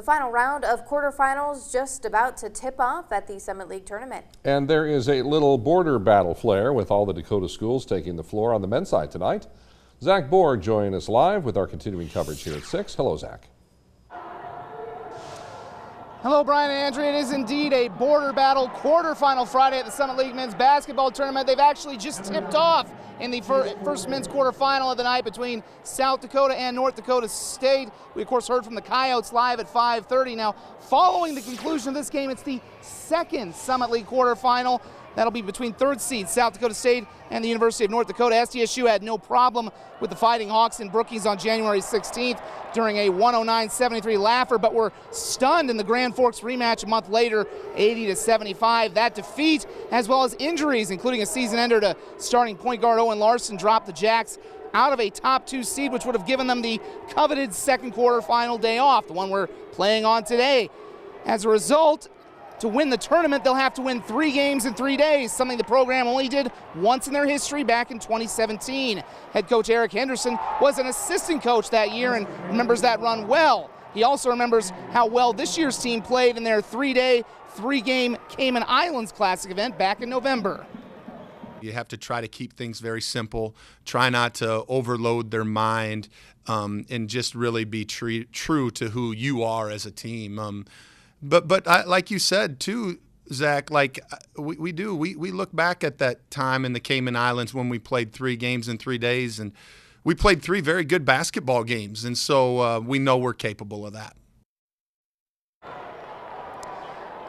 The final round of quarterfinals just about to tip off at the Summit League tournament. And there is a little border battle flair with all the Dakota schools taking the floor on the men's side tonight. Zach Borg joining us live with our continuing coverage here at 6. Hello, Zach. Hello, Brian and Andrea. It is indeed a border battle quarterfinal Friday at the Summit League men's basketball tournament. They've actually just tipped off in the first men's quarterfinal of the night between South Dakota and North Dakota State. We, of course, heard from the Coyotes live at 5:30. Now, following the conclusion of this game, it's the second Summit League quarterfinal. That'll be between third seed South Dakota State and the University of North Dakota. SDSU had no problem with the Fighting Hawks in Brookings on January 16th during a 109-73 laugher, but were stunned in the Grand Forks rematch a month later, 80-75. That defeat, as well as injuries, including a season ender to starting point guard Owen Larson, dropped the Jacks out of a top 2 seed, which would have given them the coveted second quarterfinal day off, the one we're playing on today. As a result, to win the tournament, they'll have to win 3 games in 3 days, something the program only did once in their history back in 2017. Head coach Eric Henderson was an assistant coach that year and remembers that run well. He also remembers how well this year's team played in their 3-day, 3-game Cayman Islands Classic event back in November. You have to try to keep things very simple, try not to overload their mind, and just really be true to who you are as a team. But like you said too, Zach, like we look back at that time in the Cayman Islands when we played 3 games in 3 days, and we played 3 very good basketball games, and so we know we're capable of that.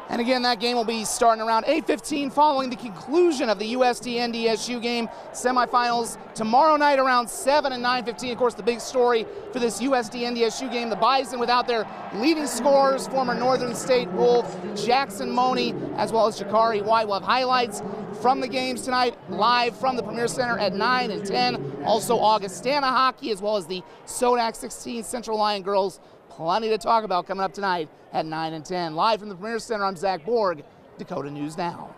And again, that game will be starting around 8:15 following the conclusion of the USD-NDSU game. Semifinals tomorrow night around 7 and 9:15. Of course, the big story for this USD-NDSU game, the Bison without their leading scorers, former Northern State Wolf Jackson Money, as well as Jakari White. We'll have highlights from the games tonight live from the Premier Center at 9 and 10. Also Augustana hockey, as well as the Sodak 16 Central Lyon girls. Plenty to talk about coming up tonight at 9 and 10. Live from the Premier Center, I'm Zach Borg, Dakota News Now.